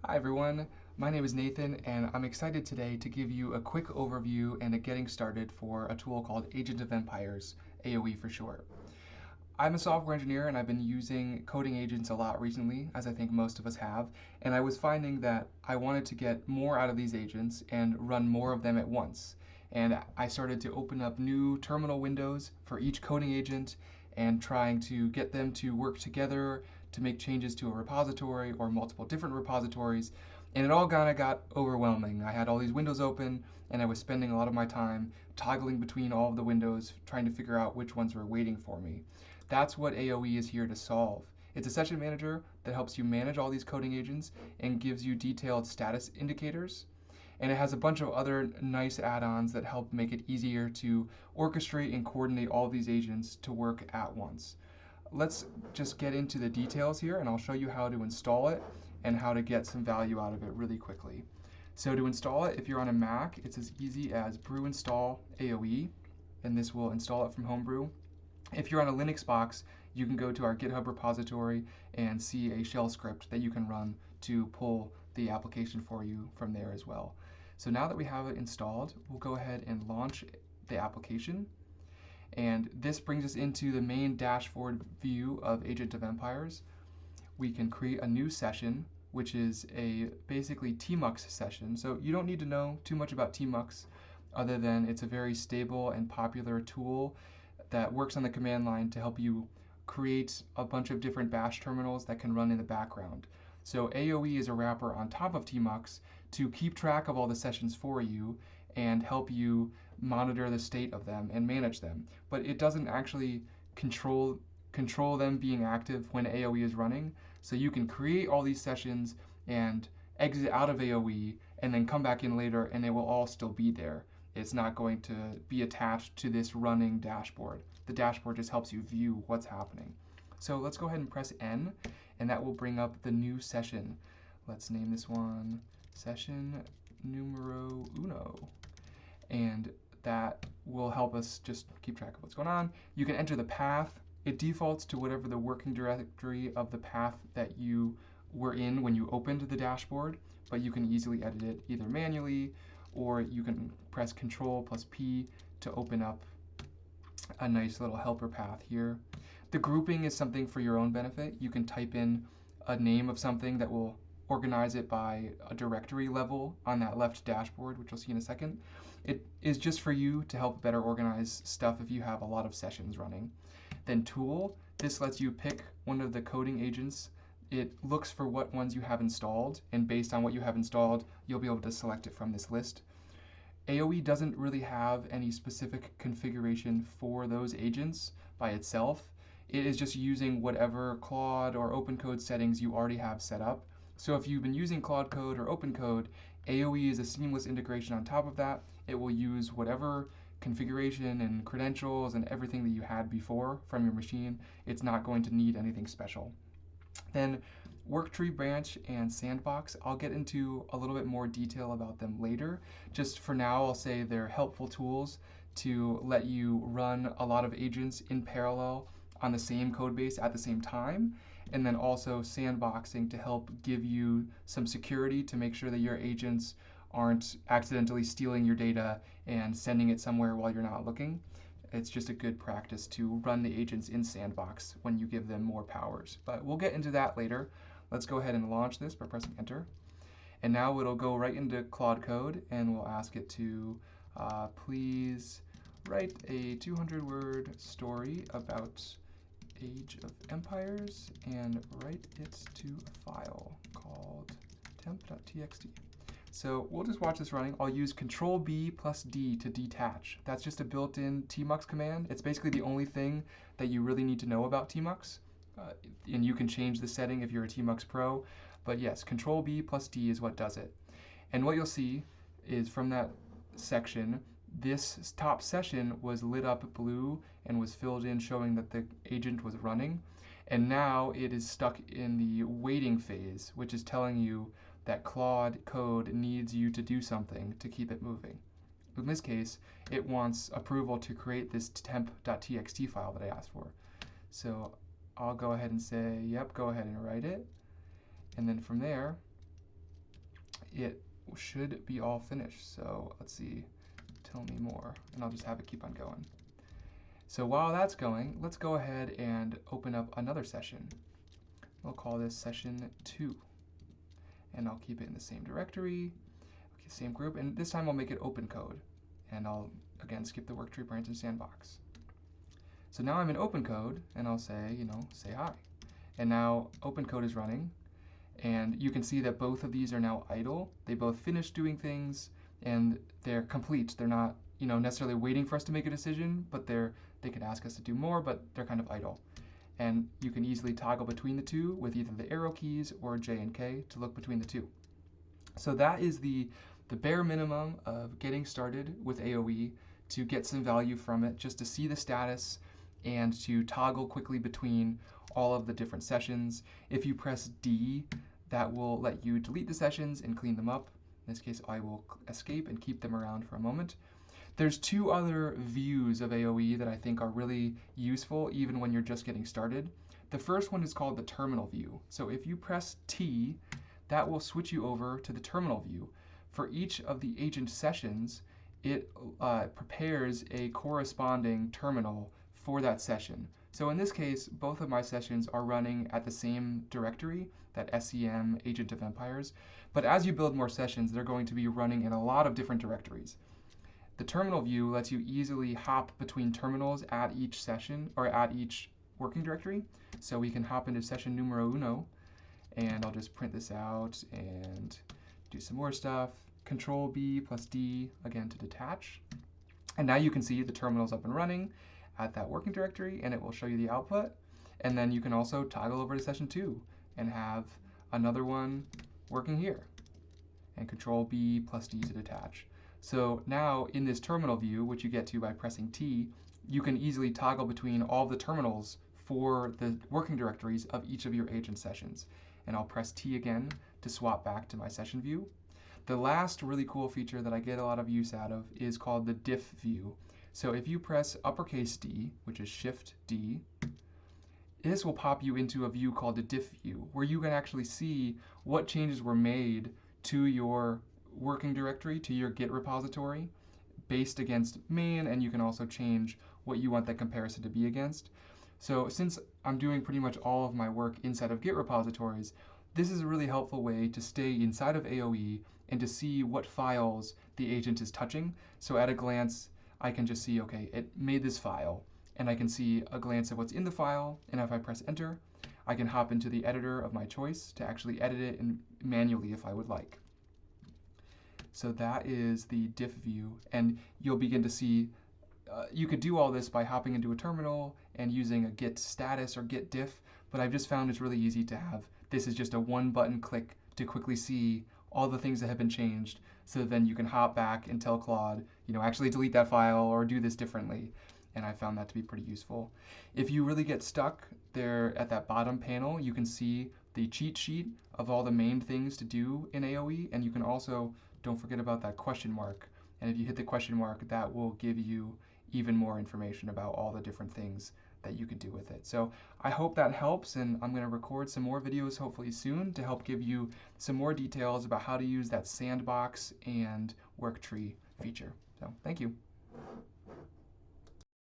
Hi everyone, my name is Nathan and I'm excited today to give you a quick overview and a getting started for a tool called Agent of Empires, AoE for short. I'm a software engineer and I've been using coding agents a lot recently, as I think most of us have, and I was finding that I wanted to get more out of these agents and run more of them at once. And I started to open up new terminal windows for each coding agent and trying to get them to work together to make changes to a repository or multiple different repositories. And it all kind of got overwhelming. I had all these windows open and I was spending a lot of my time toggling between all of the windows trying to figure out which ones were waiting for me. That's what AoE is here to solve. It's a session manager that helps you manage all these coding agents and gives you detailed status indicators. And it has a bunch of other nice add-ons that help make it easier to orchestrate and coordinate all of these agents to work at once. Let's just get into the details here and I'll show you how to install it and how to get some value out of it really quickly. So to install it, if you're on a Mac, it's as easy as brew install AoE, and this will install it from Homebrew. If you're on a Linux box, you can go to our GitHub repository and see a shell script that you can run to pull the application for you from there as well. So now that we have it installed, we'll go ahead and launch the application. And this brings us into the main dashboard view of Agent of Empires. We can create a new session, which is a basically tmux session. So you don't need to know too much about tmux other than it's a very stable and popular tool that works on the command line to help you create a bunch of different bash terminals that can run in the background. So AoE is a wrapper on top of tmux to keep track of all the sessions for you and help you monitor the state of them and manage them. But it doesn't actually control them being active when AoE is running. So you can create all these sessions and exit out of AoE and then come back in later and it will all still be there. It's not going to be attached to this running dashboard. The dashboard just helps you view what's happening. So let's go ahead and press N, and that will bring up the new session. Let's name this one session numero uno. And that will help us just keep track of what's going on. You can enter the path. It defaults to whatever the working directory of the path that you were in when you opened the dashboard, but you can easily edit it either manually or you can press Control plus P to open up a nice little helper path here. The grouping is something for your own benefit. You can type in a name of something that will organize it by a directory level on that left dashboard, which you'll see in a second. It is just for you to help better organize stuff if you have a lot of sessions running. Then Tool, this lets you pick one of the coding agents. It looks for what ones you have installed, and based on what you have installed, you'll be able to select it from this list. AoE doesn't really have any specific configuration for those agents by itself. It is just using whatever Claude or OpenCode settings you already have set up. So if you've been using Claude Code or OpenCode, AoE is a seamless integration on top of that. It will use whatever configuration and credentials and everything that you had before from your machine. It's not going to need anything special. Then worktree branch and sandbox, I'll get into a little bit more detail about them later. Just for now, I'll say they're helpful tools to let you run a lot of agents in parallel on the same code base at the same time, and then also sandboxing to help give you some security to make sure that your agents aren't accidentally stealing your data and sending it somewhere while you're not looking. It's just a good practice to run the agents in Sandbox when you give them more powers. But we'll get into that later. Let's go ahead and launch this by pressing Enter. And now it'll go right into Claude Code, and we'll ask it to please write a 200-word story about Age of Empires and write it to a file called temp.txt. So we'll just watch this running. I'll use Control B plus D to detach. That's just a built-in tmux command. It's basically the only thing that you really need to know about tmux. And you can change the setting if you're a tmux pro. But yes, Control B plus D is what does it. And what you'll see is from that section, this top session was lit up blue and was filled in showing that the agent was running. And now it is stuck in the waiting phase, which is telling you that Claude Code needs you to do something to keep it moving. In this case, it wants approval to create this temp.txt file that I asked for. So I'll go ahead and say, yep, go ahead and write it. And then from there, it should be all finished. So let's see, tell me more, and I'll just have it keep on going. So while that's going, let's go ahead and open up another session. We'll call this session 2, and I'll keep it in the same directory, okay, same group, and this time I'll make it OpenCode, and I'll again skip the worktree branch and sandbox. So now I'm in OpenCode, and I'll say, say hi. And now OpenCode is running, and you can see that both of these are now idle. They both finished doing things, and they're complete. They're not, necessarily waiting for us to make a decision, but they could ask us to do more, but they're kind of idle. And you can easily toggle between the two with either the arrow keys or J and K to look between the two. So that is the bare minimum of getting started with AoE to get some value from it, just to see the status and to toggle quickly between all of the different sessions. If you press D, that will let you delete the sessions and clean them up. In this case, I will escape and keep them around for a moment. There's two other views of AoE that I think are really useful even when you're just getting started. The first one is called the terminal view. So if you press T, that will switch you over to the terminal view. For each of the agent sessions, it prepares a corresponding terminal for that session. So in this case, both of my sessions are running at the same directory, that SEM Agent of Empires. But as you build more sessions, they're going to be running in a lot of different directories. The terminal view lets you easily hop between terminals at each session or at each working directory. So we can hop into session numero uno, and I'll just print this out and do some more stuff. Control B plus D again to detach. And now you can see the terminal's up and running at that working directory, and it will show you the output. And then you can also toggle over to session 2 and have another one working here. And Control B plus D to detach. So now in this terminal view, which you get to by pressing T, you can easily toggle between all the terminals for the working directories of each of your agent sessions. And I'll press T again to swap back to my session view. The last really cool feature that I get a lot of use out of is called the diff view. So if you press uppercase D, which is Shift D, this will pop you into a view called the diff view, where you can actually see what changes were made to your working directory, to your Git repository, based against main, and you can also change what you want that comparison to be against. So since I'm doing pretty much all of my work inside of Git repositories, this is a really helpful way to stay inside of AoE and to see what files the agent is touching. So at a glance, I can just see, okay, it made this file, and I can see a glance at what's in the file, and if I press enter, I can hop into the editor of my choice to actually edit it manually if I would like. So that is the diff view, and you'll begin to see, you could do all this by hopping into a terminal and using a git status or git diff, but I've just found it's really easy to have, this is just a one button click to quickly see all the things that have been changed, so then you can hop back and tell Claude, actually delete that file or do this differently. And I found that to be pretty useful. If you really get stuck, there at that bottom panel, you can see the cheat sheet of all the main things to do in AoE, and you can also, don't forget about that question mark. And if you hit the question mark, that will give you even more information about all the different things that you could do with it. So I hope that helps, and I'm going to record some more videos hopefully soon to help give you some more details about how to use that sandbox and work tree feature. So thank you.